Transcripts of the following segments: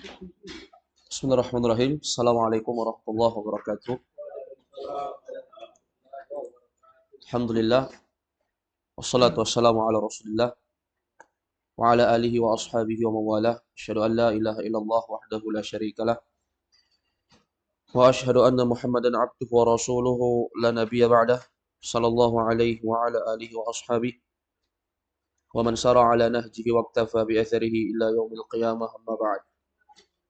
Bismillahirrahmanirrahim. Assalamualaikum warahmatullahi wabarakatuh. Alhamdulillah. Wassalatu wassalamu ala rasulillah. Wa ala alihi wa ashabihi wa mawalah. Asyhadu an la ilaha illallah wahdahu la syarikalah. Wa asyhadu anna muhammadan abduhu wa rasuluhu la nabiyya ba'dah. Sallallahu alaihi wa ala alihi wa ashabihi. Wa man sara ala nahjihi wa iktafa bi atharihi ila yaumil qiyamah amma ba'd.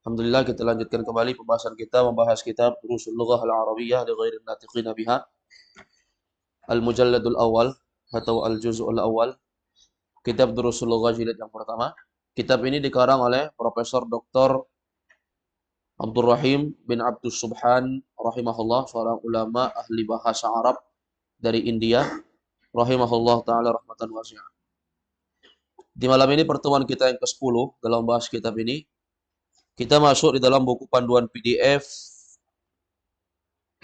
Alhamdulillah, kita lanjutkan kembali pembahasan kita membahas kitab Durusul Lughah Al-Arabiyyah li ghairi natiqina biha. Al-Mujalladul Awal atau Al-Juz'ul Awal. Kitab Durusul Lughah jilid yang pertama. Kitab ini dikarang oleh Profesor Dr. Abdul Rahim bin Abdus Subhan rahimahullah, seorang ulama ahli bahasa Arab dari India, rahimahullah taala rahmatan wasi'ah. Di malam ini pertemuan kita yang ke-10 dalam bahas kitab ini. Kita masuk di dalam buku panduan PDF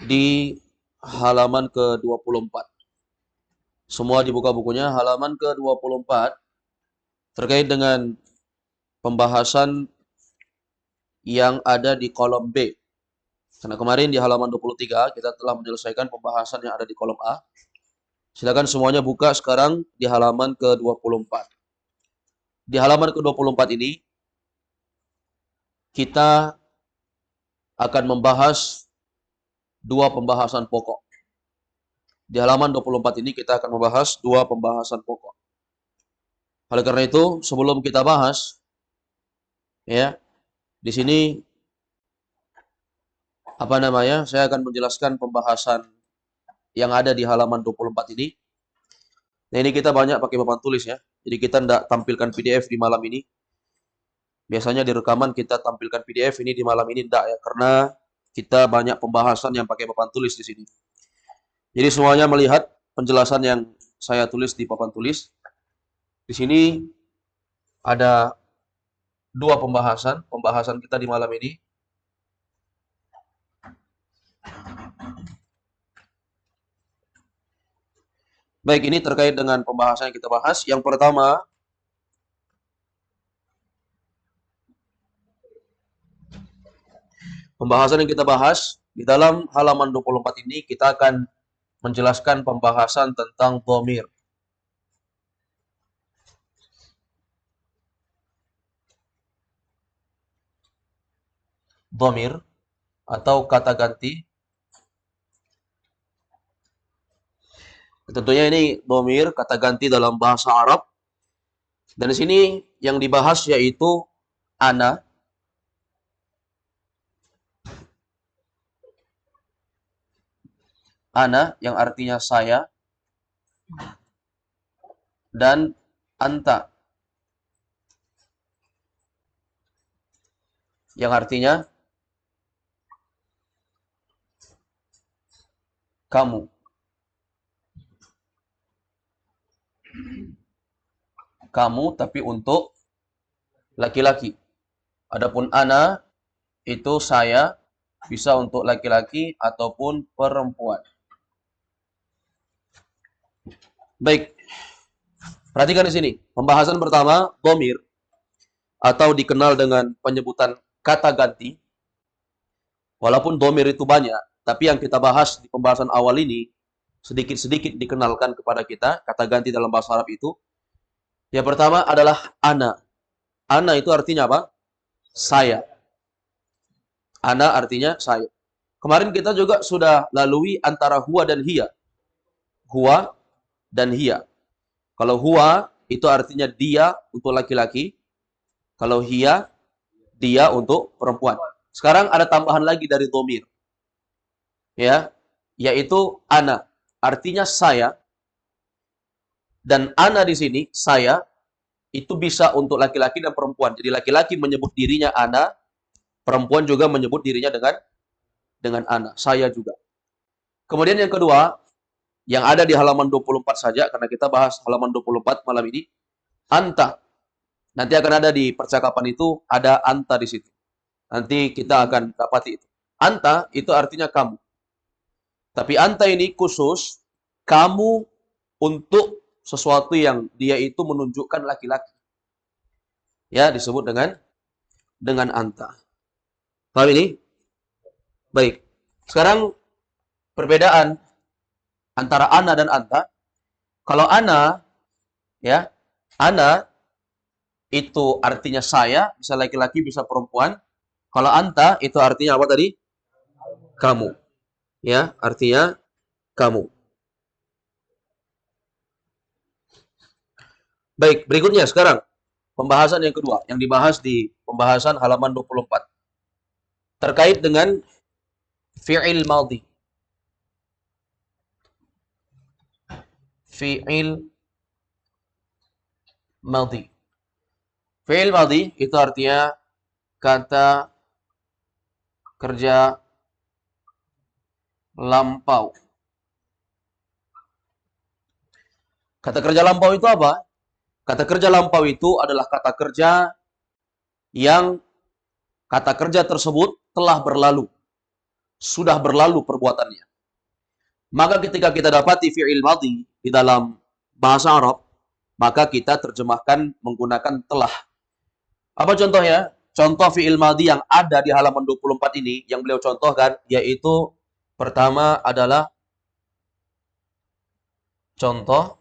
di halaman ke-24. Semua dibuka bukunya, halaman ke-24 terkait dengan pembahasan yang ada di kolom B. Karena kemarin di halaman 23 kita telah menyelesaikan pembahasan yang ada di kolom A. Silakan semuanya buka sekarang di halaman ke-24. Di halaman ke-24 ini kita akan membahas dua pembahasan pokok. Di halaman 24 ini kita akan membahas dua pembahasan pokok. Oleh karena itu, sebelum kita bahas, ya, di sini saya akan menjelaskan pembahasan yang ada di halaman 24 ini. Nah, ini kita banyak pakai papan tulis ya. Jadi kita tidak tampilkan PDF di malam ini. Biasanya di rekaman kita tampilkan PDF, ini di malam ini tidak ya, karena kita banyak pembahasan yang pakai papan tulis di sini. Jadi semuanya melihat penjelasan yang saya tulis di papan tulis. Di sini ada dua pembahasan kita di malam ini. Baik, ini terkait dengan pembahasan yang kita bahas. Yang pertama, pembahasan yang kita bahas di dalam halaman 24 ini kita akan menjelaskan pembahasan tentang dhamir. Dhamir atau kata ganti. Tentunya ini dhamir, kata ganti dalam bahasa Arab. Dan di sini yang dibahas yaitu ana. Ana yang artinya saya, dan anta yang artinya kamu. Kamu tapi untuk laki-laki. Adapun ana itu saya, bisa untuk laki-laki ataupun perempuan. Baik, perhatikan di sini. Pembahasan pertama, dhamir, atau dikenal dengan penyebutan kata ganti. Walaupun dhamir itu banyak, tapi yang kita bahas di pembahasan awal ini, sedikit-sedikit dikenalkan kepada kita, kata ganti dalam bahasa Arab itu. Yang pertama adalah ana. Ana itu artinya apa? Saya. Ana artinya saya. Kemarin kita juga sudah lalui antara huwa dan hiya. Huwa dan hiya. Kalau huwa itu artinya dia untuk laki-laki. Kalau hiya, dia untuk perempuan. Sekarang ada tambahan lagi dari dhamir. Ya, yaitu ana. Artinya saya. Dan ana di sini, saya, itu bisa untuk laki-laki dan perempuan. Jadi laki-laki menyebut dirinya ana, perempuan juga menyebut dirinya dengan ana, saya juga. Kemudian yang kedua, yang ada di halaman 24 saja, karena kita bahas halaman 24 malam ini, anta. Nanti akan ada di percakapan itu, ada anta di situ. Nanti kita akan dapati itu. Anta itu artinya kamu. Tapi anta ini khusus, kamu untuk sesuatu yang dia itu menunjukkan laki-laki. Ya, disebut dengan dengan anta. Paham ini? Baik. Sekarang perbedaan antara ana dan anta. Kalau ana, ya, ana itu artinya saya, bisa laki-laki, bisa perempuan. Kalau anta itu artinya apa tadi? Kamu. Ya, artinya kamu. Baik, berikutnya sekarang pembahasan yang kedua yang dibahas di pembahasan halaman 24 terkait dengan fi'il madhi. Fi'il madhi. Fi'il madhi itu artinya kata kerja lampau. Kata kerja lampau itu apa? Kata kerja lampau itu adalah kata kerja yang kata kerja tersebut telah berlalu. Sudah berlalu perbuatannya. Maka ketika kita dapati fi'il madhi di dalam bahasa Arab, maka kita terjemahkan menggunakan telah. Apa contohnya? Contoh fi'il madhi yang ada di halaman 24 ini, yang beliau contohkan, yaitu pertama adalah contoh.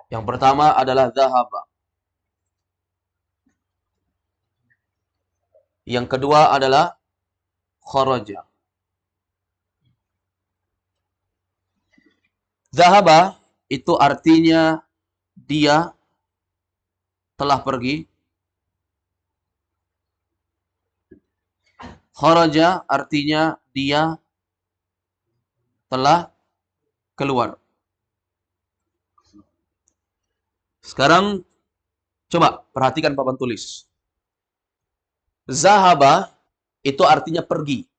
Yang pertama adalah dhahaba. Yang kedua adalah kharaja. Dhahaba itu artinya dia telah pergi. Kharaja artinya dia telah keluar. Sekarang coba perhatikan papan tulis. Zahaba itu artinya pergi.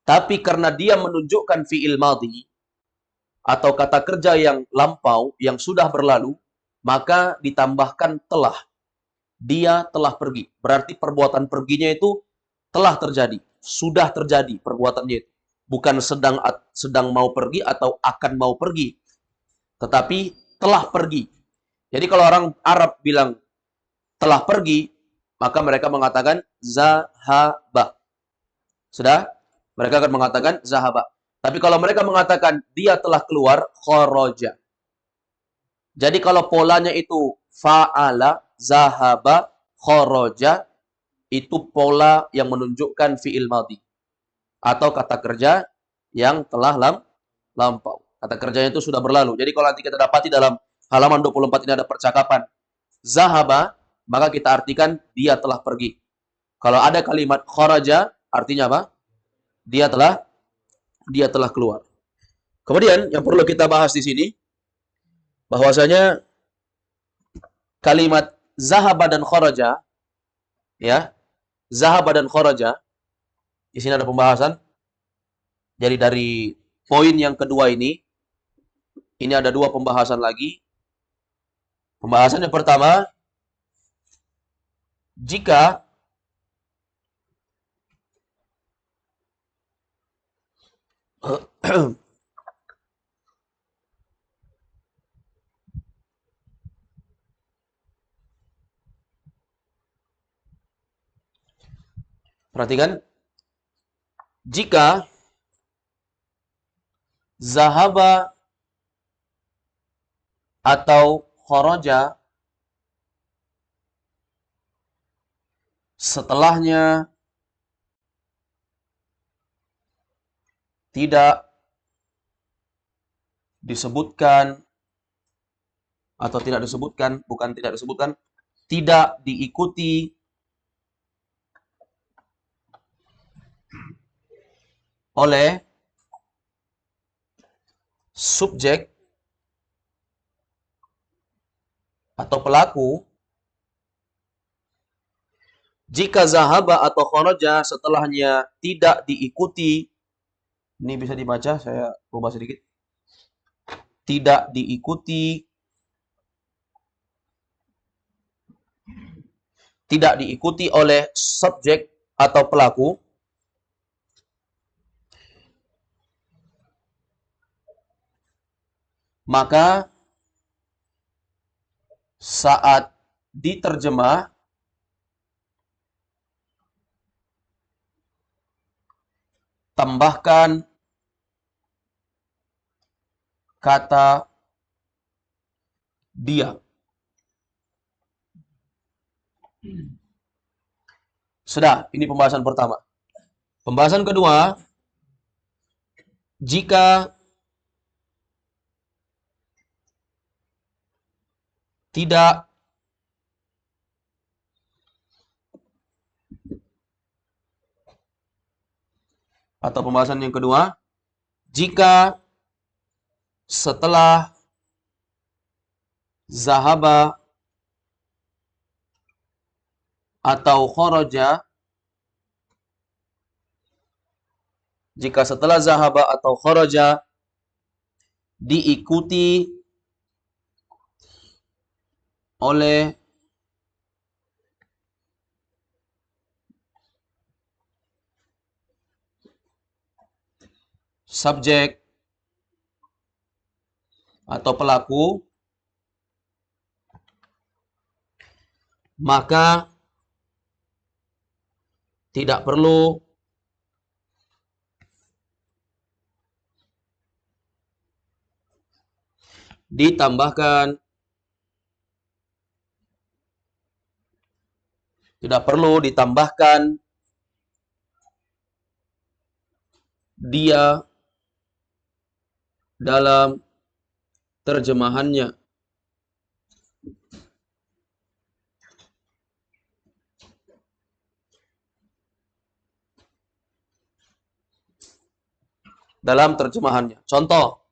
Tapi karena dia menunjukkan fi'il madhi atau kata kerja yang lampau, yang sudah berlalu, maka ditambahkan telah. Dia telah pergi. Berarti perbuatan perginya itu telah terjadi. Sudah terjadi perbuatannya itu. Bukan sedang mau pergi atau akan mau pergi. Tetapi telah pergi. Jadi kalau orang Arab bilang telah pergi, maka mereka mengatakan zahaba. Sudah? Mereka akan mengatakan zahaba. Tapi kalau mereka mengatakan dia telah keluar, kharaja. Jadi kalau polanya itu fa'ala, zahaba, kharaja, itu pola yang menunjukkan fi'il madhi. Atau kata kerja yang telah lampau. Kata kerjanya itu sudah berlalu. Jadi kalau nanti kita dapati dalam halaman 24 ini ada percakapan zahaba, maka kita artikan dia telah pergi. Kalau ada kalimat kharaja, artinya apa? Dia telah keluar. Kemudian yang perlu kita bahas di sini bahwasanya kalimat zahaba dan kharaja, ya, zahaba dan kharaja, di sini ada pembahasan. Jadi dari poin yang kedua ini ada dua pembahasan lagi. Pembahasan yang pertama, jika perhatikan, jika zahaba atau kharaja setelahnya tidak disebutkan atau tidak disebutkan, bukan tidak disebutkan, tidak diikuti oleh subjek atau pelaku. Jika zahaba atau kharaja setelahnya tidak diikuti, ini bisa dibaca, saya ubah sedikit. Tidak diikuti oleh subjek atau pelaku, maka saat diterjemah tambahkan kata dia. Sudah, ini pembahasan pertama. Pembahasan kedua, jika tidak atau pembahasan yang kedua, jika setelah zahaba atau kharaja, jika setelah zahaba atau kharaja diikuti oleh subjek atau pelaku, maka tidak perlu ditambahkan dia dalam terjemahannya. Dalam terjemahannya. Contoh,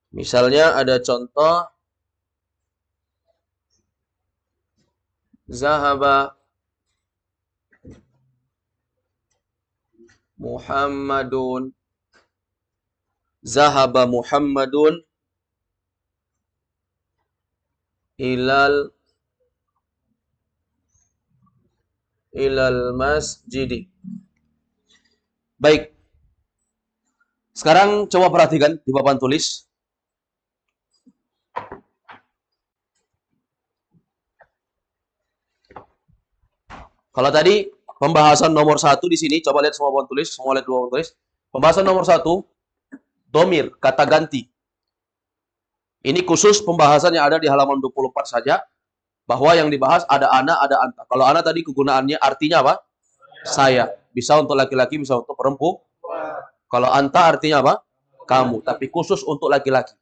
misalnya ada contoh zahaba Muhammadun ilal masjidi. Baik. Sekarang coba perhatikan di papan tulis. Kalau tadi pembahasan nomor 1 di sini, coba lihat semua papan tulis, Pembahasan nomor 1, domir, kata ganti. Ini khusus pembahasan yang ada di halaman 24 saja, bahwa yang dibahas ada ana, ada anta. Kalau ana tadi kegunaannya artinya apa? Saya. Bisa untuk laki-laki, bisa untuk perempuan. Kalau anta artinya apa? Kamu. Tapi khusus untuk laki-laki.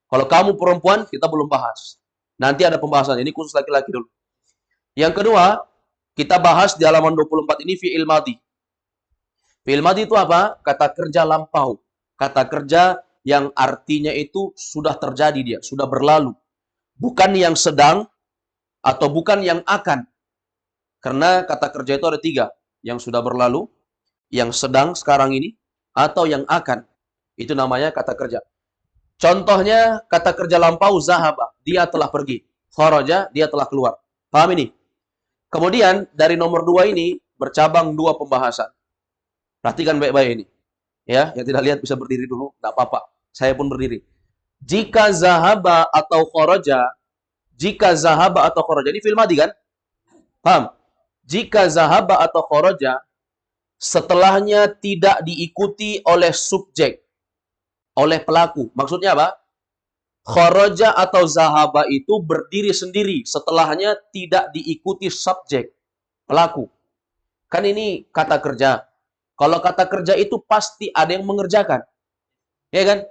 Kalau kamu perempuan, kita belum bahas. Nanti ada pembahasan. Ini khusus laki-laki dulu. Yang kedua, kita bahas di halaman 24 ini fi'il madhi. Fi'il madhi itu apa? Kata kerja lampau. Kata kerja yang artinya itu sudah terjadi dia, sudah berlalu. Bukan yang sedang atau bukan yang akan. Karena kata kerja itu ada 3. Yang sudah berlalu, yang sedang sekarang ini, atau yang akan. Itu namanya kata kerja. Contohnya kata kerja lampau zahaba, dia telah pergi. Kharaja, dia telah keluar. Paham ini? Kemudian dari nomor 2 ini bercabang 2 pembahasan. Perhatikan baik-baik ini. Ya, yang tidak lihat bisa berdiri dulu, enggak apa-apa. Saya pun berdiri. Jika zahaba atau kharaja, ini fi'il madhi kan? Paham? Jika zahaba atau kharaja setelahnya tidak diikuti oleh subjek, oleh pelaku. Maksudnya apa? Kharaja atau zahaba itu berdiri sendiri, setelahnya tidak diikuti subjek, pelaku. Kan ini kata kerja. Kalau kata kerja itu pasti ada yang mengerjakan. Ya kan?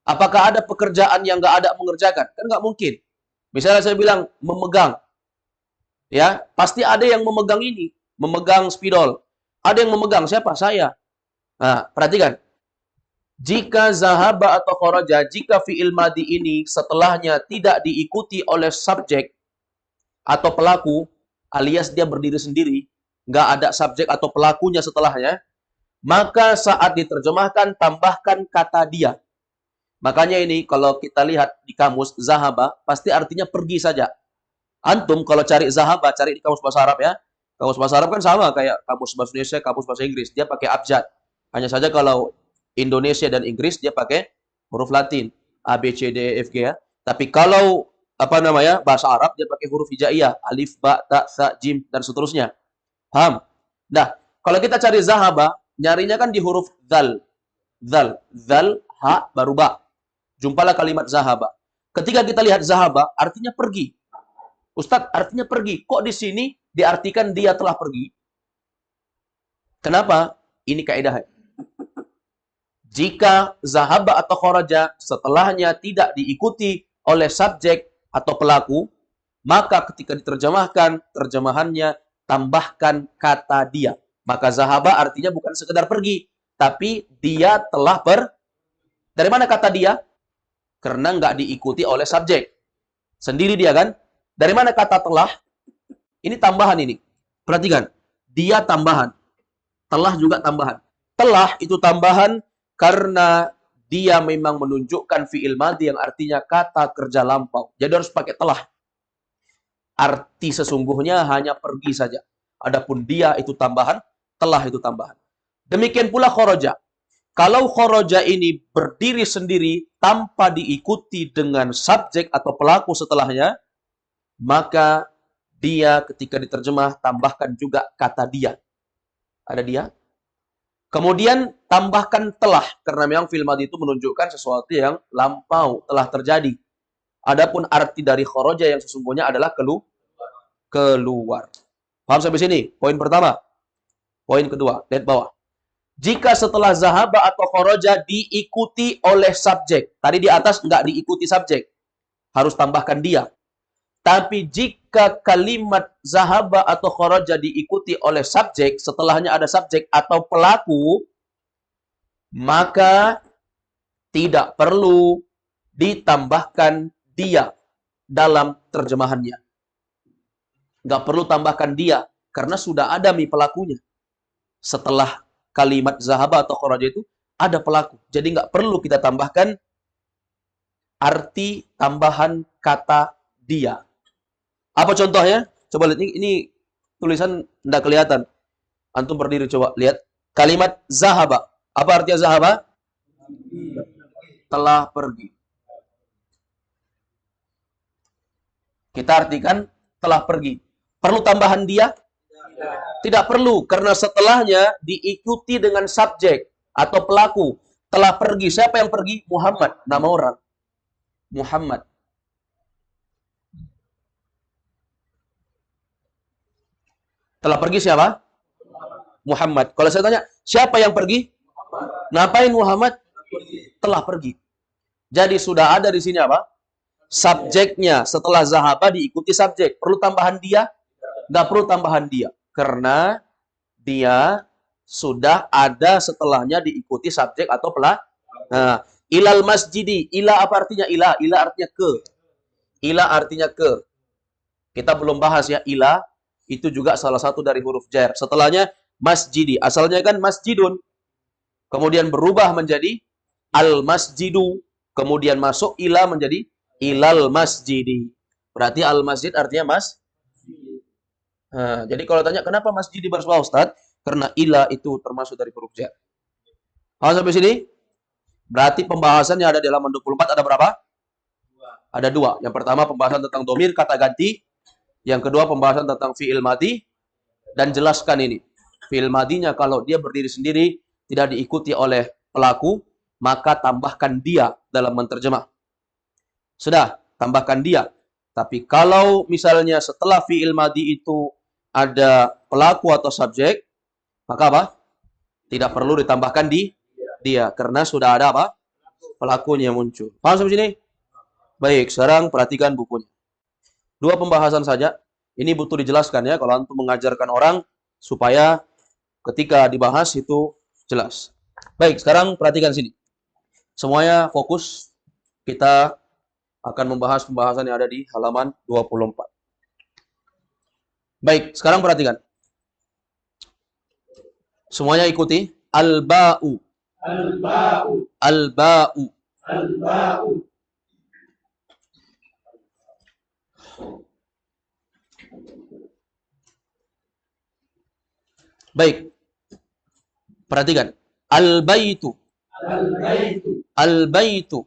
Apakah ada pekerjaan yang nggak ada mengerjakan? Kan nggak mungkin. Misalnya saya bilang memegang. Ya, pasti ada yang memegang ini, memegang spidol. Ada yang memegang, siapa? Saya. Nah, perhatikan. Jika zahaba atau kharaja, jika fi'il madhi ini setelahnya tidak diikuti oleh subjek atau pelaku, alias dia berdiri sendiri, nggak ada subjek atau pelakunya setelahnya, maka saat diterjemahkan tambahkan kata dia. Makanya ini kalau kita lihat di kamus zahaba, pasti artinya pergi saja. Antum kalau cari zahaba, cari di kamus bahasa Arab ya, Kamus bahasa Arab kan sama kayak kamus bahasa Indonesia, kamus bahasa Inggris. Dia pakai abjad. Hanya saja kalau Indonesia dan Inggris dia pakai huruf Latin. A, B, C, D, E, F, G ya. Tapi kalau bahasa Arab dia pakai huruf hijaiyah, alif, ba, ta, sa, jim dan seterusnya. Paham? Nah, kalau kita cari zahaba, nyarinya kan di huruf zal. Zal, ha, baru ba. Jumpalah kalimat zahaba. Ketika kita lihat zahaba, artinya pergi. Ustadz, artinya pergi. Kok di sini diartikan dia telah pergi? Kenapa? Ini kaidah. Jika zahaba atau kharaja setelahnya tidak diikuti oleh subjek atau pelaku, maka ketika diterjemahkan, terjemahannya tambahkan kata dia. Maka zahaba artinya bukan sekedar pergi, tapi dia telah Dari mana kata dia? Karena nggak diikuti oleh subjek. Sendiri dia kan? Dari mana kata telah? Ini tambahan ini. Perhatikan. Dia tambahan. Telah juga tambahan. Telah itu tambahan karena dia memang menunjukkan fi'il madhi yang artinya kata kerja lampau. Jadi harus pakai telah. Arti sesungguhnya hanya pergi saja. Adapun dia itu tambahan, telah itu tambahan. Demikian pula kharaja. Kalau kharaja ini berdiri sendiri tanpa diikuti dengan subjek atau pelaku setelahnya, maka dia ketika diterjemah tambahkan juga kata dia. Ada dia. Kemudian tambahkan telah, karena memang fi'il madhi itu menunjukkan sesuatu yang lampau, telah terjadi. Adapun arti dari kharaja yang sesungguhnya adalah keluar. Paham sampai sini? Poin pertama. Poin kedua, lihat bawah. Jika setelah zahaba atau kharaja diikuti oleh subjek. Tadi di atas nggak diikuti subjek. Harus tambahkan dia. Tapi jika kalimat zahaba atau kharaja diikuti oleh subjek, setelahnya ada subjek atau pelaku, maka tidak perlu ditambahkan dia dalam terjemahannya. Nggak perlu tambahkan dia, karena sudah ada pelakunya. Setelah kalimat zahaba atau kharaja itu, ada pelaku. Jadi nggak perlu kita tambahkan arti tambahan kata dia. Apa contohnya? Coba lihat, ini tulisan tidak kelihatan. Antum berdiri coba lihat. Kalimat zahaba. Apa artinya zahaba? Telah pergi. Kita artikan telah pergi. Perlu tambahan dia? Tidak perlu, karena setelahnya diikuti dengan subjek atau pelaku. Telah pergi. Siapa yang pergi? Muhammad. Nama orang. Muhammad. Telah pergi siapa? Muhammad. Kalau saya tanya, siapa yang pergi? Ngapain Muhammad? Telah pergi. Jadi sudah ada di sini apa? Subjeknya. Setelah zahaba diikuti subjek. Perlu tambahan dia? Nggak perlu tambahan dia. Karena dia sudah ada setelahnya diikuti subjek atau pelaku. Nah, ilal masjidi. Ila apa artinya ila? Ila artinya ke. Ila artinya ke. Kita belum bahas ya ila. Itu juga salah satu dari huruf jar. Setelahnya masjidi. Asalnya kan masjidun. Kemudian berubah menjadi al-masjidu. Kemudian masuk ila menjadi ilal masjidi. Berarti al-masjid artinya Nah, jadi kalau tanya kenapa masjidi bersuara Ustaz? Karena ila itu termasuk dari huruf jar. Sampai sini? Berarti pembahasan yang ada di halaman 24 ada berapa? Ada dua. Yang pertama pembahasan tentang domir, kata ganti. Yang kedua pembahasan tentang fi'il madhi, dan jelaskan ini. Fi'il madhinya kalau dia berdiri sendiri, tidak diikuti oleh pelaku, maka tambahkan dia dalam menterjemah. Sudah, tambahkan dia. Tapi kalau misalnya setelah fi'il madhi itu ada pelaku atau subjek, maka apa? Tidak perlu ditambahkan dia, karena sudah ada apa? Pelakunya muncul. Paham sampai sini? Baik, sekarang perhatikan bukunya. Dua pembahasan saja. Ini butuh dijelaskan ya kalau antum mengajarkan orang supaya ketika dibahas itu jelas. Baik, sekarang perhatikan sini. Semuanya fokus. Kita akan membahas pembahasan yang ada di halaman 24. Baik, sekarang perhatikan. Semuanya ikuti. Al-ba'u. Al-ba'u. Al-ba'u. Al-ba'u. Baik, perhatikan. Al-baitu. Al-baitu.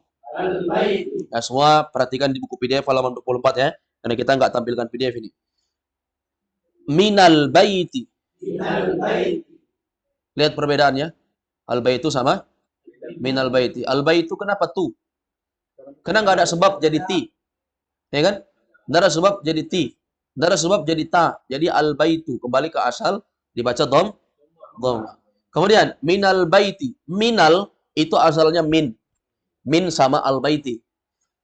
Ya, semua perhatikan di buku PDF halaman 24 ya. Karena kita nggak tampilkan PDF ini. Minal baiti. Lihat perbedaannya. Al-baitu sama minal baiti. Al-baitu kenapa tu? Karena nggak ada sebab jadi ti. Ya kan? Nggak ada sebab jadi ti. Nggak ada sebab jadi ta. Jadi al-baitu. Kembali ke asal. Dibaca dom. Kemudian minal baiti. Minal itu asalnya min. Min sama al-baiti.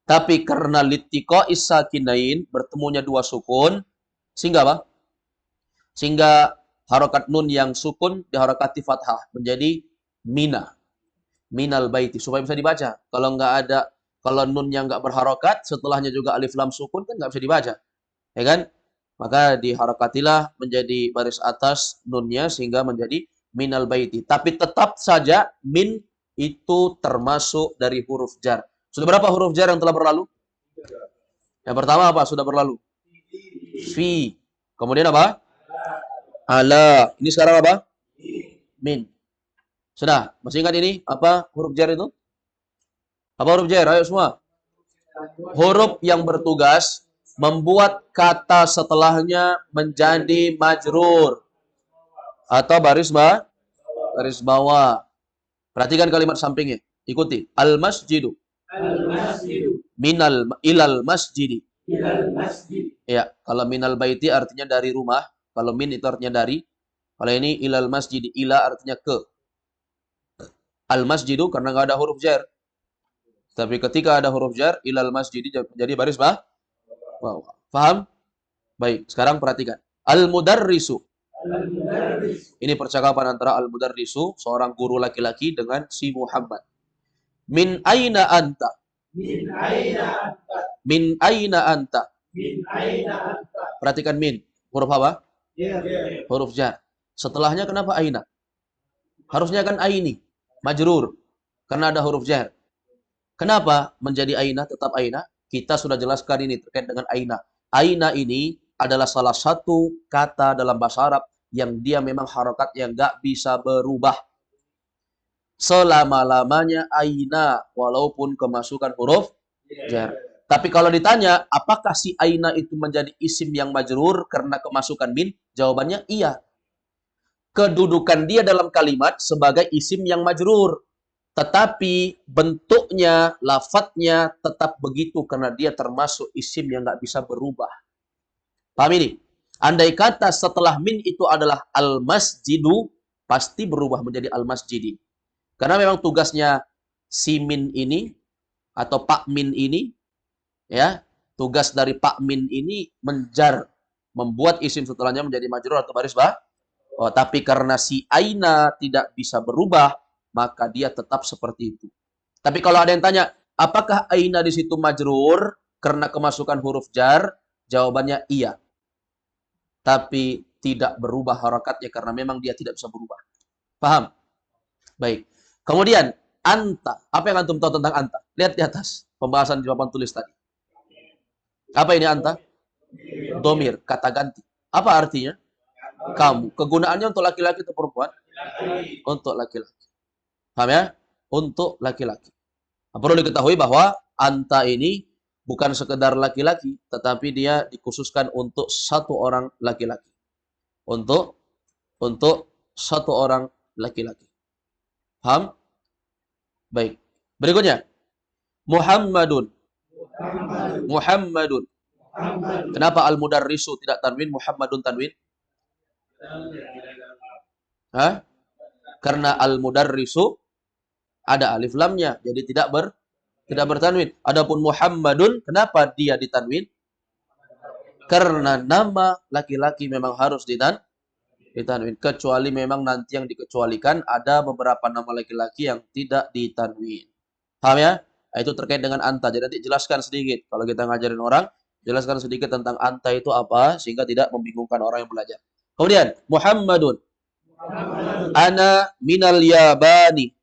Tapi karena littiqa is-sakinain bertemunya dua sukun sehingga apa? Sehingga harokat nun yang sukun diharokati fathah menjadi mina. Minal baiti supaya bisa dibaca. Kalau nun yang nggak berharokat setelahnya juga alif lam sukun kan nggak bisa dibaca. Ya kan? Maka diharokatilah menjadi baris atas nunnya sehingga menjadi minal baiti. Tapi tetap saja min itu termasuk dari huruf jar. Sudah berapa huruf jar yang telah berlalu? Yang pertama apa? Sudah berlalu. Fi. Kemudian apa? Ala. Ini sekarang apa? Min. Sudah. Masih ingat ini? Apa huruf jar itu? Apa huruf jar? Ayo semua. Huruf yang bertugas membuat kata setelahnya menjadi majrur. Atau baris bawah. Perhatikan kalimat sampingnya. Ikuti. Al-masjidu. Minal ilal masjidi. Ya, kalau minal baiti artinya dari rumah, kalau min itu artinya dari. Kalau ini ilal masjidi, ila artinya ke. Al masjidu karena nggak ada huruf jar. Tapi ketika ada huruf jar, ilal masjidi jadi baris bawah. Paham? Baik, sekarang perhatikan. Al mudarrisu. Ini percakapan antara al mudarrisu, seorang guru laki-laki dengan si Muhammad. Min aina anta? Min aina anta? Perhatikan min. Huruf apa? Huruf jar. Setelahnya kenapa aina? Harusnya kan aini. Majrur. Karena ada huruf jar. Kenapa menjadi aina tetap aina? Kita sudah jelaskan ini terkait dengan aina. Aina ini adalah salah satu kata dalam bahasa Arab yang dia memang harokat yang nggak bisa berubah. Selama-lamanya aina walaupun kemasukan huruf jar. Tapi kalau ditanya apakah si aina itu menjadi isim yang majrur karena kemasukan min? Jawabannya iya. Kedudukan dia dalam kalimat sebagai isim yang majrur. Tetapi bentuknya, lafadznya tetap begitu karena dia termasuk isim yang nggak bisa berubah. Paham ini? Andai kata setelah min itu adalah al-masjidu, pasti berubah menjadi al-masjidi. Karena memang tugasnya si min ini atau pak min ini, ya, tugas dari pak min ini menjar, membuat isim setelahnya menjadi majrur atau baris bawah. Oh, tapi karena si aina tidak bisa berubah, maka dia tetap seperti itu. Tapi kalau ada yang tanya, apakah aina di situ majrur karena kemasukan huruf jar? Jawabannya iya. Tapi tidak berubah harakatnya karena memang dia tidak bisa berubah. Paham? Baik. Kemudian, anta. Apa yang antum tahu tentang anta? Lihat di atas. Pembahasan di papan tulis tadi. Apa ini anta? Domir, kata ganti. Apa artinya? Kamu. Kegunaannya untuk laki-laki atau perempuan? Untuk laki-laki. Paham ya? Untuk laki-laki. Nah, perlu diketahui bahwa anta ini bukan sekedar laki-laki, tetapi dia dikhususkan untuk satu orang laki-laki. Untuk satu orang laki-laki. Paham? Baik. Berikutnya. Muhammadun. Muhammadun. Kenapa al-mudarrisu tidak tanwin, Muhammadun tanwin? Hah? Karena al-mudarrisu ada alif lamnya, jadi tidak bertanwin. Adapun Muhammadun, kenapa dia ditanwin? Karena nama laki-laki memang harus ditanwin. Kecuali memang nanti yang dikecualikan ada beberapa nama laki-laki yang tidak ditanwin. Paham ya? Nah, itu terkait dengan anta. Jadi nanti jelaskan sedikit. Kalau kita ngajarin orang, jelaskan sedikit tentang anta itu apa, sehingga tidak membingungkan orang yang belajar. Kemudian, Muhammadun. Ana minal yabani.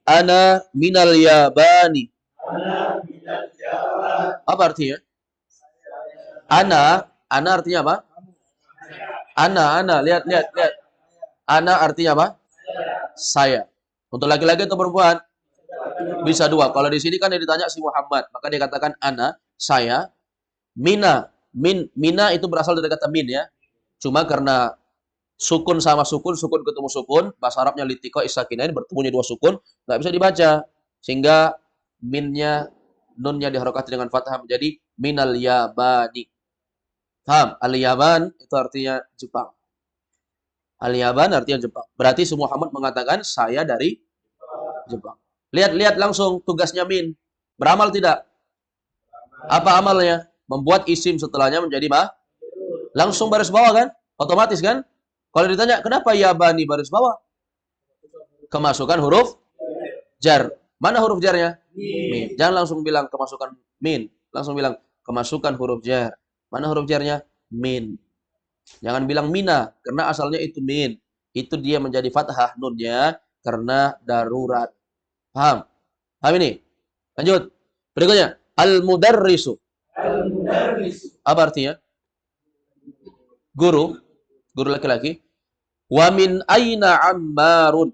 Ana minal yabani. Apa artinya? Ana artinya apa? Ana, lihat, lihat, lihat. Ana artinya apa? Saya. Untuk laki-laki atau perempuan? Bisa dua. Kalau di sini kan yang ditanya si Muhammad, maka dia katakan ana, saya. Mina itu berasal dari kata min ya. Cuma karena sukun sama sukun, sukun ketemu sukun, bahasa Arabnya litiko isakinain, bertemunya dua sukun, nggak bisa dibaca. Sehingga minnya, nunnya diharokati dengan fathah menjadi minal yabani. Paham? Al-Yaban itu artinya Jepang. Al-Yaban artinya Jepang. Berarti si Muhammad mengatakan saya dari Jepang. Lihat langsung tugasnya min. Beramal tidak? Apa amalnya? Membuat isim setelahnya menjadi langsung baris bawah kan? Otomatis kan? Kalau ditanya, kenapa Yabani baris bawah? Kemasukan huruf jar. Mana huruf jarnya? Min. Jangan langsung bilang kemasukan min. Langsung bilang kemasukan huruf jar. Mana huruf jarnya? Min. Jangan bilang mina, karena asalnya itu min. Itu dia menjadi fathah nunnya karena darurat. Paham? Paham ini? Lanjut. Berikutnya. Al-mudarrisu. Apa artinya? Guru. Guru laki-laki. Wa min aina ammarun.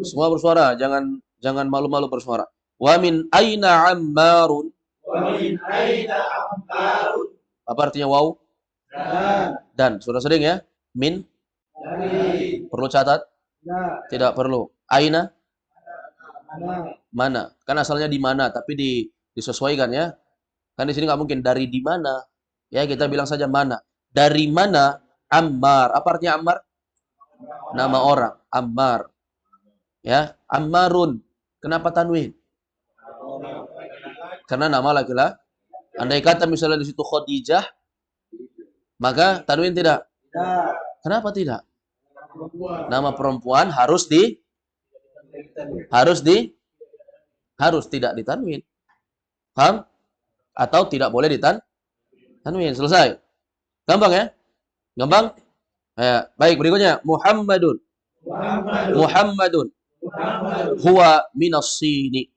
Semua bersuara, jangan malu-malu bersuara. Wa min aina ammarun. Apa artinya waw? Dan. Sudah sering ya? Min? Perlu catat? Tidak perlu. Aina? Mana? Kan asalnya di mana, tapi disesuaikan ya. Kan di sini nggak mungkin dari di mana. Ya, kita bilang saja mana. Dari mana Ammar? Apa artinya Ammar? Nama orang. Ammar. Ya, Ammarun. Kenapa tanwin? Karena nama laki-laki. Andai kata misalnya di situ Khadijah, maka tanwin tidak? Kenapa tidak? Nama perempuan harus tidak ditanwin. Paham? Atau tidak boleh ditanwin. Selesai. Gampang ya? Gampang? Ya, baik, berikutnya Muhammadun. Huwa minas sini.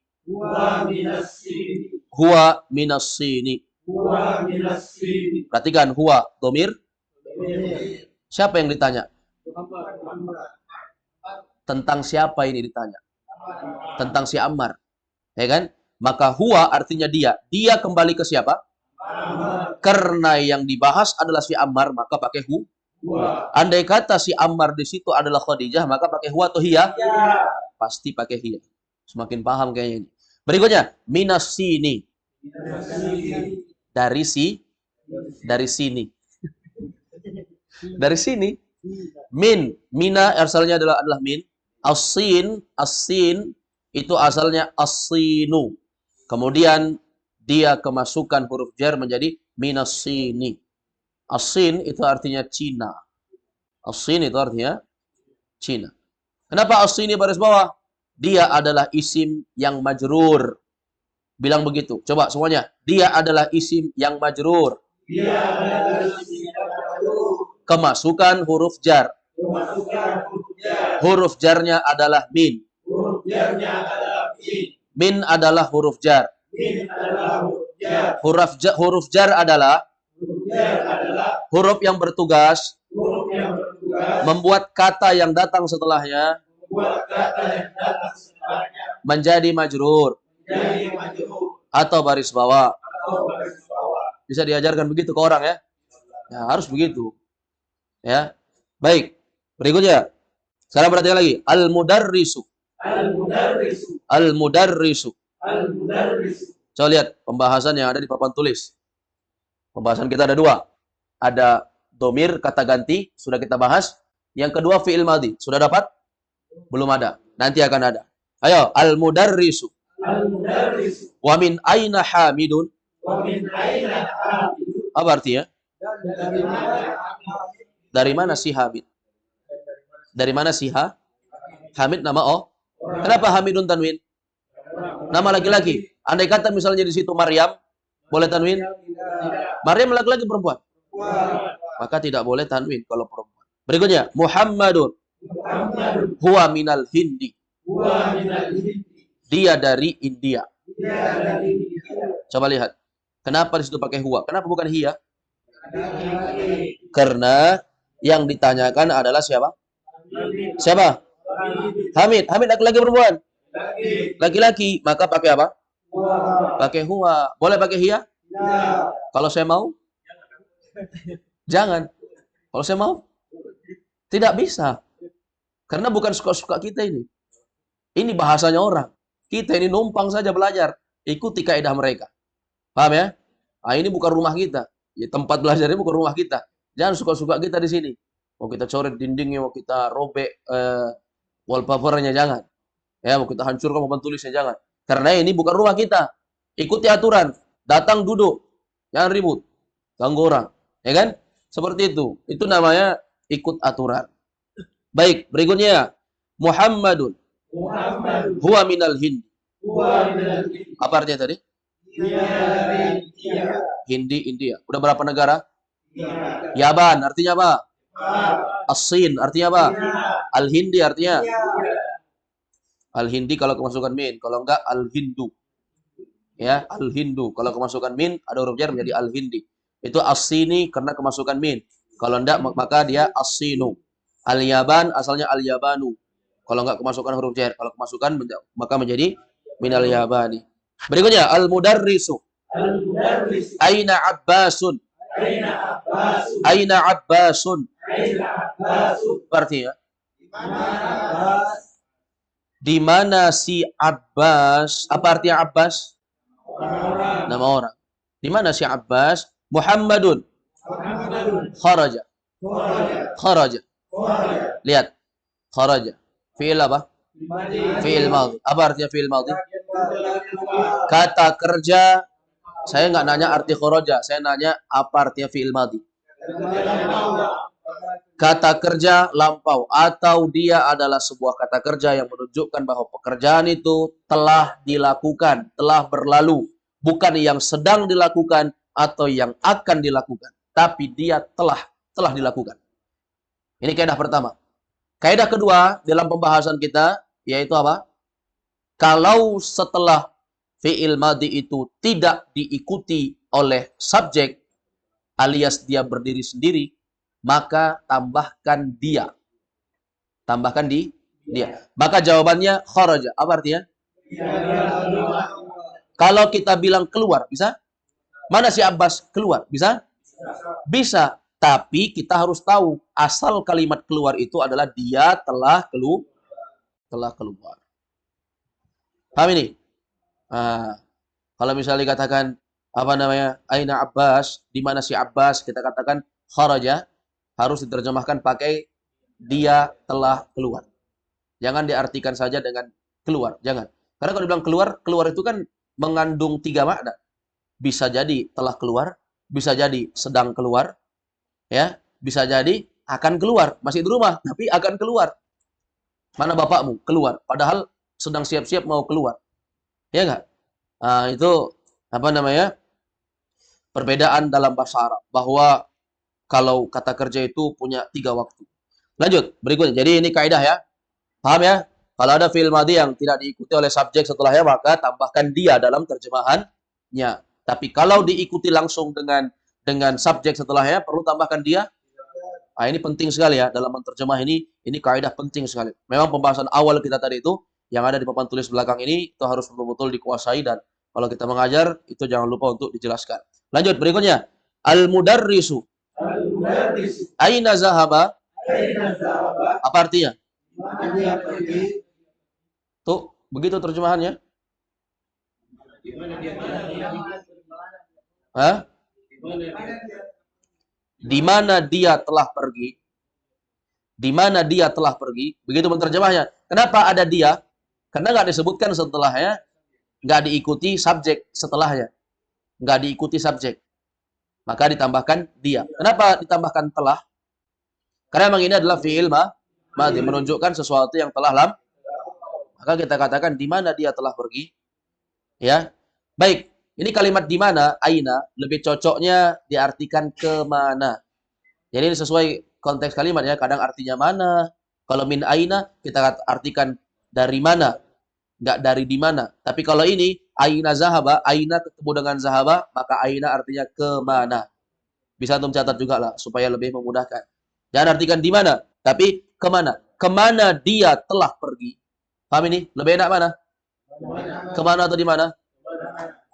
Huwa minas sini. Perhatikan huwa domir. Siapa yang ditanya? Tentang siapa ini ditanya? Tentang si Ammar. Ya kan? Maka huwa artinya dia. Dia kembali ke siapa? Karena yang dibahas adalah si Ammar, maka pakai hu. Andai kata si Ammar di situ adalah Khadijah, maka pakai huwa atau hiya? Pasti pakai hiya. Semakin paham kayaknya ini. Berikutnya, minas sini. Dari sini. Dari sini. Mina asalnya adalah min. As-sin itu asalnya as-sinu. Kemudian dia kemasukan huruf jar menjadi minas sini. As-sin itu artinya Cina. As-sin itu artinya Cina. Kenapa as-sini baris bawah? Dia adalah isim yang majrur. Bilang begitu. Coba semuanya. Dia adalah isim yang majrur. Kemasukan huruf jar. Huruf jarnya adalah min. Min adalah huruf jar. Huruf jar adalah huruf yang bertugas membuat kata yang datang setelahnya menjadi majrur atau baris bawah. Bisa diajarkan begitu ke orang ya? Ya, harus begitu. Ya. Baik. Berikutnya. Sekarang perhatikan lagi. Al-mudarrisu. Coba lihat pembahasan yang ada di papan tulis. Pembahasan kita ada dua. Ada domir, kata ganti, sudah kita bahas. Yang kedua, fi'il madhi. Sudah dapat? Belum ada. Nanti akan ada. Ayo, al-mudarrisu. Wa min aina hamidun? Apa artinya? Dari mana si Hamid? Dari mana si Hamid nama Kenapa Hamidun tanwin? Nama laki-laki. Andai kata misalnya di situ Maryam, boleh tanwin? Maryam laki-laki perempuan? Maka tidak boleh tanwin kalau perempuan. Berikutnya, Muhammadun. Huwa minal Hindi. Dia dari India. Coba lihat. Kenapa di situ pakai huwa? Kenapa bukan hiya? Karena yang ditanyakan adalah siapa? Siapa? Hamid. Hamid laki-laki perempuan? Laki-laki. Maka pakai apa? Pakai huwa. Boleh pakai hiya? Kalau saya mau? Jangan. Kalau saya mau? Tidak bisa. Karena bukan suka-suka kita ini. Ini bahasanya orang. Kita ini numpang saja belajar. Ikuti kaidah mereka. Paham ya? Nah, ini bukan rumah kita. Ya, tempat belajarnya bukan rumah kita. Jangan suka-suka kita di sini. Mau kita coret dindingnya, mau kita robek wallpapernya, jangan. Ya, mau kita hancurkan papan tulisnya, jangan. Karena ini bukan rumah kita. Ikuti aturan. Datang duduk. Jangan ribut. Ganggu orang. Ya kan? Seperti itu. Itu namanya ikut aturan. Baik, berikutnya. Muhammadun. Huwa minal Hind. Apa artinya tadi? Hindi, India. Udah berapa negara? Yaban, artinya apa? As-Sin, artinya apa? Al-Hindi, artinya? Al-Hindi kalau kemasukan min. Kalau enggak, Al-Hindu. Ya, Al-Hindu. Kalau kemasukan min, ada huruf jar menjadi Al-Hindi. Itu As-Sini karena kemasukan min. Kalau enggak, maka dia As-Sinu. Al-Yaban, asalnya Al-Yabanu. Kalau enggak kemasukan huruf jar. Kalau kemasukan, maka menjadi min Al-Yabani. Berikutnya, Al-Mudarrisu. Aina Abbasun. Aina Abbasun. Artinya, di mana si Abbas? Apa artinya Abbas? Nama orang. Di mana si Abbas? Muhammadun. Kharaja. Kharaja. Lihat. Kharaja. Fi'il apa? Fi'il madhi. Apa artinya fi'il madhi? Kata kerja. Saya nggak nanya arti kharaja. Saya nanya apa artinya fi'il madhi. Kata kerja lampau atau dia adalah sebuah kata kerja yang menunjukkan bahwa pekerjaan itu telah dilakukan, telah berlalu, bukan yang sedang dilakukan atau yang akan dilakukan, tapi dia telah dilakukan. Ini kaidah pertama. Kaidah kedua dalam pembahasan kita yaitu apa? Kalau setelah fi'il madhi itu tidak diikuti oleh subjek alias dia berdiri sendiri, maka tambahkan dia. Tambahkan dia. Maka jawabannya kharaja. Apa artinya? Kalau kita bilang keluar, bisa? Mana si Abbas keluar? Bisa? Bisa. Tapi kita harus tahu asal kalimat keluar itu adalah dia telah keluar. Paham ini? Nah, kalau misalnya dikatakan apa namanya? Aina Abbas, di mana si Abbas? Kita katakan kharaja. Harus diterjemahkan pakai dia telah keluar. Jangan diartikan saja dengan keluar, jangan. Karena kalau dibilang keluar itu kan mengandung 3 makna. Bisa jadi telah keluar, bisa jadi sedang keluar, ya, bisa jadi akan keluar, masih di rumah tapi akan keluar. Mana bapakmu? Keluar, padahal sedang siap-siap mau keluar. Ya enggak? Nah, itu apa namanya? Perbedaan dalam bahasa Arab bahwa kalau kata kerja itu punya 3 waktu. Lanjut, berikutnya. Jadi ini kaidah ya. Paham ya? Kalau ada fi'il madhi yang tidak diikuti oleh subjek setelahnya, maka tambahkan dia dalam terjemahannya. Tapi kalau diikuti langsung dengan subjek setelahnya, perlu tambahkan dia. Nah, ini penting sekali ya dalam menerjemah ini kaidah penting sekali. Memang pembahasan awal kita tadi itu yang ada di papan tulis belakang ini itu harus betul-betul dikuasai dan kalau kita mengajar itu jangan lupa untuk dijelaskan. Lanjut, berikutnya. Al-mudarrisu. Aina zahaba? Apa artinya? Tuh, begitu terjemahannya. Hah? Di mana dia telah pergi? Di mana dia telah pergi? Begitu menerjemahnya. Kenapa ada dia? Karena nggak disebutkan setelahnya, nggak diikuti subjek setelahnya. Nggak diikuti subjek. Maka ditambahkan dia. Kenapa ditambahkan telah? Karena memang ini adalah fi'il madhi, menunjukkan sesuatu yang telah Maka kita katakan di mana dia telah pergi. Ya. Baik, ini kalimat di mana, aina, lebih cocoknya diartikan ke mana. Jadi ini sesuai konteks kalimat ya, kadang artinya mana. Kalau min aina kita artikan dari mana, enggak dari di mana. Tapi kalau ini aina zahaba, aina ketemu dengan zahaba, maka aina artinya ke mana. Bisa antum catat juga lah supaya lebih memudahkan. Jangan artikan di mana, tapi kemana. Kemana dia telah pergi. Paham ini? Lebih enak mana? Kemana atau di mana?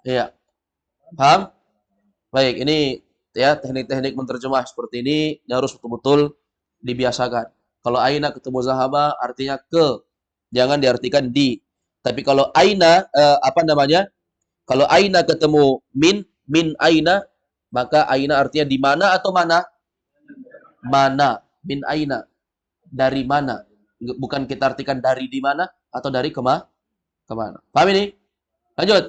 Iya. Paham? Baik, ini ya teknik-teknik menterjemah seperti ini harus betul-betul dibiasakan. Kalau aina ketemu zahaba artinya ke, jangan diartikan di. Tapi kalau aina apa namanya? Kalau aina ketemu min aina, maka aina artinya di mana atau mana? Mana, min aina, dari mana? Bukan kita artikan dari di mana atau dari kemana. Paham ini? Lanjut.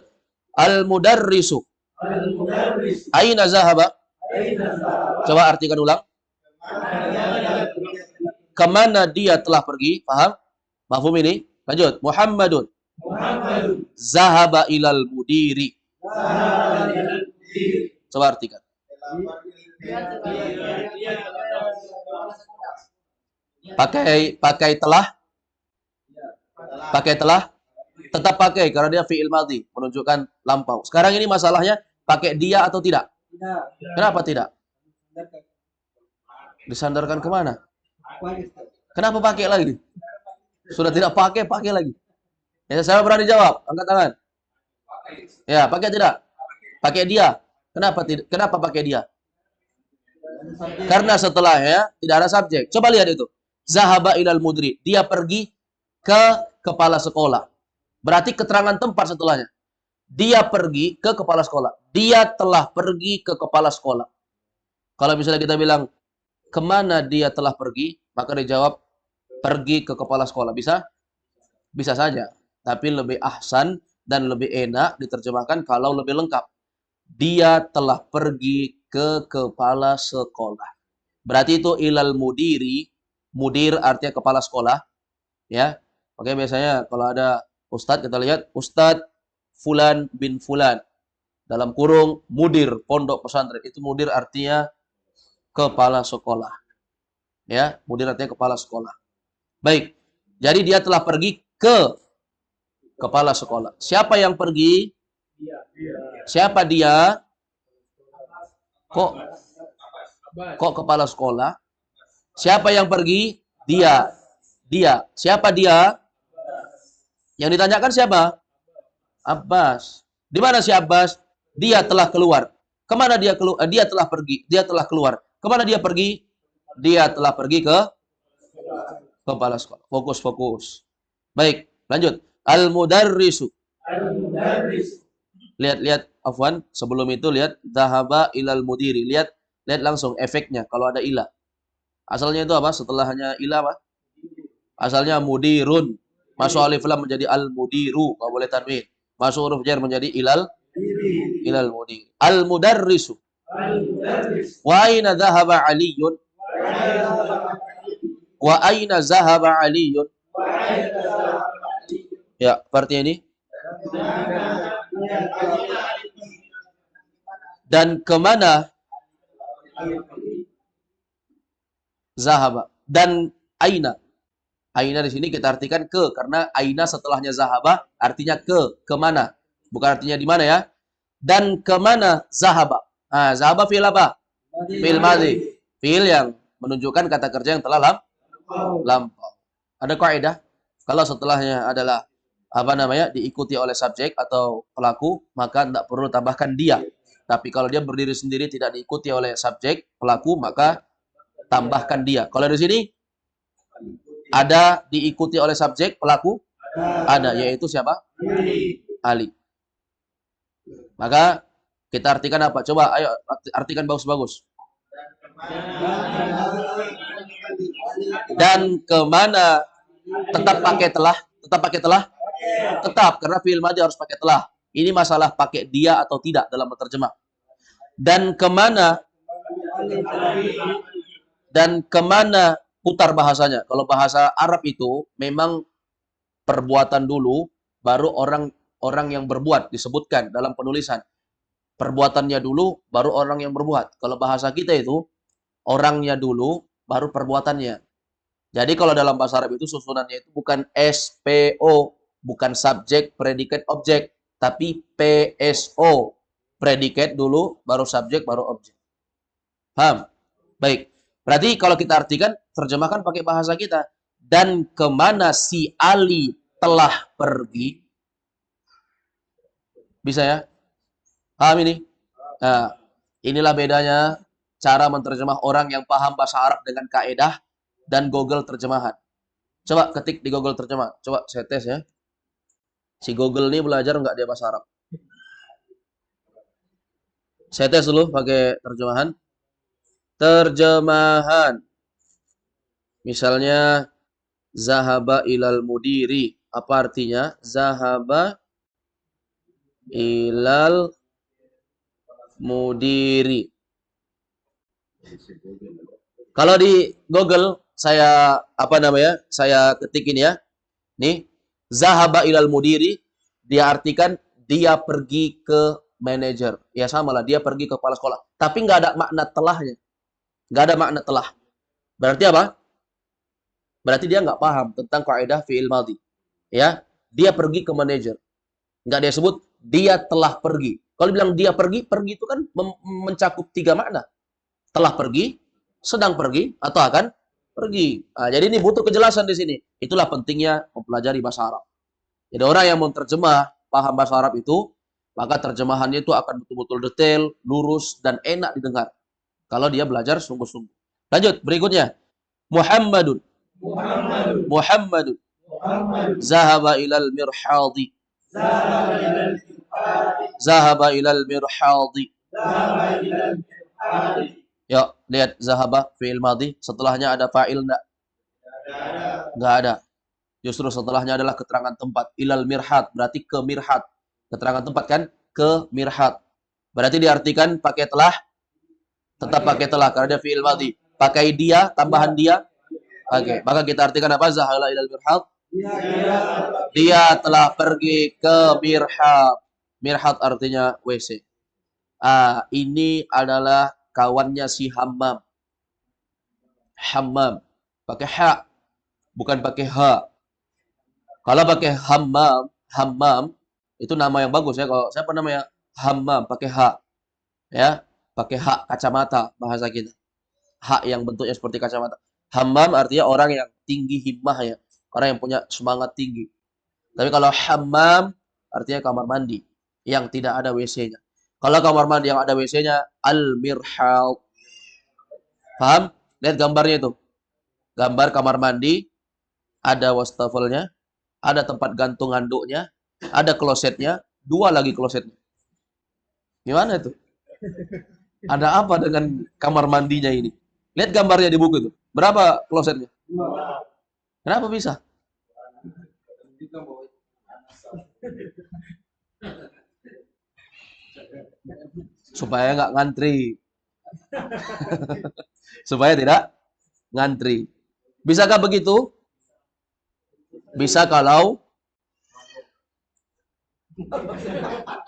Al-mudarrisu. Aina zahaba? Coba artikan ulang. Kemana dia telah pergi? Paham? Mafhum ini? Lanjut. Muhammadun. Zahaba ilal mudiri. Coba artikan. Pakai telah. Pakai telah. Tetap pakai karena dia fi'il madhi, menunjukkan lampau. Sekarang ini masalahnya pakai dia atau tidak? Kenapa tidak? Disandarkan kemana? Kenapa pakai lagi? Sudah tidak pakai lagi. Ya, saya berani jawab, angkat tangan. Ya, pakai tidak? Pakai dia. Kenapa tidak? Kenapa pakai dia? Karena setelahnya tidak ada subjek. Coba lihat itu. Zahaba ilal mudri. Dia pergi ke kepala sekolah. Berarti keterangan tempat setelahnya. Dia pergi ke kepala sekolah. Dia telah pergi ke kepala sekolah. Kalau misalnya kita bilang, kemana dia telah pergi? Maka dijawab, pergi ke kepala sekolah. Bisa? Bisa saja. Tapi lebih ahsan dan lebih enak diterjemahkan kalau lebih lengkap. Dia telah pergi ke kepala sekolah. Berarti itu ilal mudiri. Mudir artinya kepala sekolah. Ya. Oke, biasanya kalau ada ustadz, kita lihat ustadz Fulan bin Fulan. Dalam kurung mudir pondok pesantren. Itu mudir artinya kepala sekolah. Ya, mudir artinya kepala sekolah. Baik. Jadi dia telah pergi ke kepala sekolah. Siapa yang pergi? Siapa dia? Kok kepala sekolah? Siapa yang pergi? Dia. Dia. Siapa dia? Yang ditanyakan siapa? Abbas. Di mana si Abbas? Dia telah keluar. Kemana dia keluar? Dia telah pergi. Dia telah keluar. Kemana dia pergi? Dia telah pergi ke kepala sekolah. Fokus. Baik, lanjut. Al-mudarrisu. Lihat, afwan. Sebelum itu lihat. Dhahaba ilal mudiri. Lihat langsung efeknya kalau ada ilah. Asalnya itu apa? Setelahnya ilah apa? Asalnya mudirun. Masuk alif lam menjadi al-mudiru. Kalau boleh tanwin. Masuk huruf jar menjadi ilal mudir. Al-mudarrisu. Wa aina dhahaba aliyun? Wa aina zahaba aliyun? Ya, artinya ini. Dan kemana zahaba? Dan aina. Aina di sini kita artikan ke, karena aina setelahnya zahaba artinya kemana? Bukan artinya di mana ya. Dan kemana zahaba? Nah, zahaba fi'il apa? Fi'il madhi. Fi'il yang menunjukkan kata kerja yang telah lampau. Ada kaidah, kalau setelahnya adalah apa namanya? Diikuti oleh subjek atau pelaku, maka tidak perlu tambahkan dia. Tapi kalau dia berdiri sendiri tidak diikuti oleh subjek, pelaku, maka tambahkan dia. Kalau di sini ada diikuti oleh subjek, pelaku? Ada, yaitu siapa? Ali. Maka kita artikan apa? Coba, ayo artikan bagus-bagus. Dan kemana? Tetap pakai telah? Tetap, karena fi'il madhi harus pakai telah. Ini masalah pakai dia atau tidak dalam berterjemah. Dan kemana? Putar bahasanya. Kalau bahasa Arab itu memang perbuatan dulu, baru orang yang berbuat disebutkan dalam penulisan. Perbuatannya dulu, baru orang yang berbuat. Kalau bahasa kita itu, orangnya dulu, baru perbuatannya. Jadi kalau dalam bahasa Arab itu susunannya itu bukan SPO, bukan subjek, predikat, objek, tapi PSO. Predikat dulu, baru subjek, baru objek. Paham? Baik. Berarti kalau kita artikan, terjemahkan pakai bahasa kita. Dan kemana si Ali telah pergi? Bisa ya? Paham ini? Nah, inilah bedanya cara menerjemah orang yang paham bahasa Arab dengan kaedah dan Google terjemahan. Coba ketik di Google terjemah. Coba saya tes ya. Si Google ini belajar nggak dia bahasa Arab? Saya tes dulu pakai terjemahan. Terjemahan. Misalnya, zahaba ilal mudiri. Apa artinya? Zahaba ilal mudiri. Kalau di Google, saya Saya ketik ini ya. Nih, zahaba ilal mudiri, dia artikan dia pergi ke manajer. Ya sama lah, dia pergi ke kepala sekolah. Tapi nggak ada makna telahnya. Nggak ada makna telah. Berarti apa? Berarti dia nggak paham tentang kaidah fi'il madhi. Ya, dia pergi ke manajer. Nggak dia sebut dia telah pergi. Kalau bilang dia pergi, pergi itu kan mencakup 3 makna. Telah pergi, sedang pergi, atau akan pergi. Nah, jadi ini butuh kejelasan di sini. Itulah pentingnya mempelajari bahasa Arab. Jadi orang yang mau terjemah paham bahasa Arab itu, maka terjemahannya itu akan betul-betul detail, lurus, dan enak didengar. Kalau dia belajar sungguh-sungguh. Lanjut, berikutnya. Muhammadun. Muhammadun. Zahaba ilal mirhadi. Zahaba ilal mirhadi. Yuk, lihat zahaba fi'il madhi. Setelahnya ada fa'il enggak? Enggak ada. Justru setelahnya adalah keterangan tempat. Ilal mirhad, berarti ke mirhad. Keterangan tempat kan? Ke mirhad. Berarti diartikan pakai telah, tetap pakai telah karena dia fi'il madhi. Pakai dia, tambahan dia. Oke, maka kita artikan apa? Zahaba ilal mirhad. Dia telah pergi ke mirhad. Mirhad artinya WC. Ini adalah kawannya si Hammam. Hammam. Pakai ha. Bukan pakai ha. Kalau pakai Hammam, itu nama yang bagus ya. Kalau siapa namanya Hammam, pakai ha. Ya, pakai ha, kacamata bahasa kita. Ha yang bentuknya seperti kacamata. Hammam artinya orang yang tinggi himmah ya. Orang yang punya semangat tinggi. Tapi kalau hammam artinya kamar mandi yang tidak ada WC-nya. Kalau kamar mandi yang ada WC-nya, al-mirhad. Paham? Lihat gambarnya itu. Gambar kamar mandi, ada wastafelnya, ada tempat gantung handuknya, ada klosetnya, 2 lagi klosetnya. Gimana itu? Ada apa dengan kamar mandinya ini? Lihat gambarnya di buku itu. Berapa klosetnya? 2. Kenapa bisa? Supaya nggak ngantri. Supaya tidak ngantri. Bisakah begitu? Bisa kalau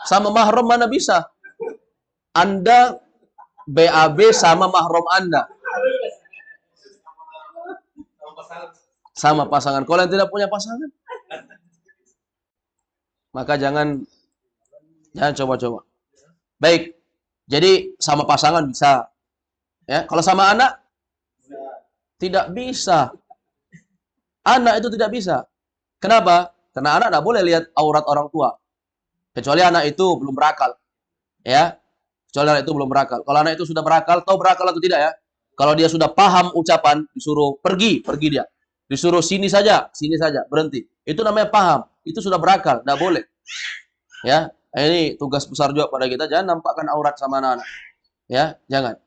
sama mahram mana bisa? Anda BAB sama mahram Anda. Sama pasangan. Kalau yang tidak punya pasangan, maka jangan coba-coba. Baik. Jadi sama pasangan bisa. Ya, kalau sama anak tidak bisa. Anak itu tidak bisa. Kenapa? Karena anak tidak boleh lihat aurat orang tua. Kecuali anak itu belum berakal. Ya. Kecuali anak itu belum berakal. Kalau anak itu sudah berakal, tahu berakal atau tidak ya? Kalau dia sudah paham ucapan, disuruh pergi dia. Disuruh sini saja, berhenti. Itu namanya paham. Itu sudah berakal, tidak boleh. Ya, ini tugas besar juga pada kita, jangan nampakkan aurat sama anak-anak. Ya, jangan.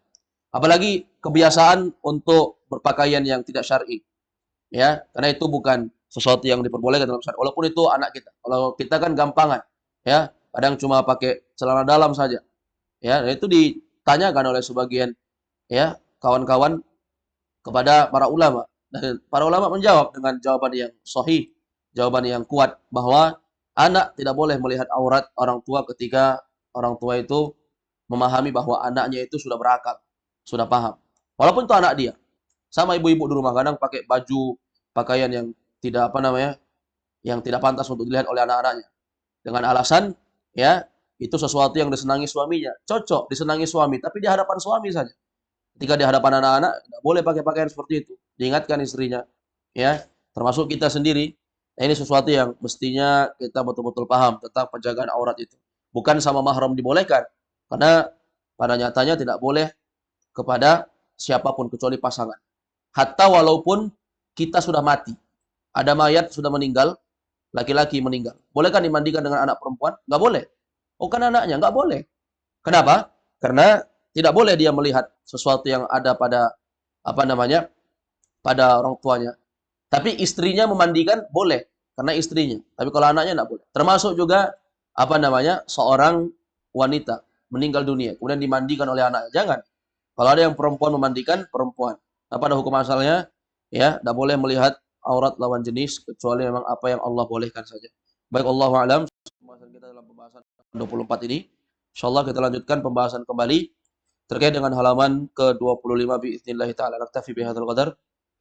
Apalagi kebiasaan untuk berpakaian yang tidak syar'i. Ya, karena itu bukan sesuatu yang diperbolehkan dalam syariat. Walaupun itu anak kita. Kalau kita kan gampangan. Ya, kadang cuma pakai celana dalam saja. Ya, dan itu ditanyakan oleh sebagian ya kawan-kawan kepada para ulama. Dan para ulama menjawab dengan jawaban yang sahih, jawaban yang kuat bahwa anak tidak boleh melihat aurat orang tua ketika orang tua itu memahami bahwa anaknya itu sudah berakal, sudah paham. Walaupun itu anak dia. Sama ibu-ibu di rumah kadang pakai baju, pakaian yang tidak yang tidak pantas untuk dilihat oleh anak-anaknya. Dengan alasan ya, itu sesuatu yang disenangi suaminya. Cocok disenangi suami, tapi di hadapan suami saja. Ketika di hadapan anak-anak, tidak boleh pakai pakaian seperti itu. Diingatkan istrinya, ya, termasuk kita sendiri. Nah, ini sesuatu yang mestinya kita betul-betul paham tentang penjagaan aurat itu. Bukan sama mahram dibolehkan, karena pada nyatanya tidak boleh kepada siapapun kecuali pasangan. Hatta walaupun kita sudah mati, ada mayat sudah meninggal, laki-laki meninggal. Bolehkah dimandikan dengan anak perempuan? Nggak boleh. Oh, kan anaknya? Nggak boleh. Kenapa? Karena tidak boleh dia melihat sesuatu yang ada pada apa namanya pada orang tuanya. Tapi istrinya memandikan boleh karena istrinya. Tapi kalau anaknya tidak boleh. Termasuk juga apa namanya seorang wanita meninggal dunia kemudian dimandikan oleh anaknya. Jangan. Kalau ada yang perempuan memandikan perempuan. Nah, pada hukum asalnya ya tidak boleh melihat aurat lawan jenis kecuali memang apa yang Allah bolehkan saja. Baik, Allahu a'lam. Pembahasan kita dalam pembahasan 24 ini. Insyaallah kita lanjutkan pembahasan kembali terkait dengan halaman ke-25 biiznillah taala. Naktafi bihadzal qadar.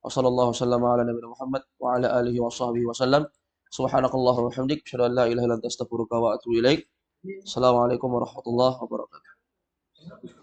Wassallallahu wasallam ala nabiyina Muhammad wa ala alihi wa sahbihi wasallam. Subhanakallahumma wa bihamdik asyhadu an la ilaha illa anta astaghfiruka wa atubu ilaik. Assalamualaikum warahmatullahi wabarakatuh.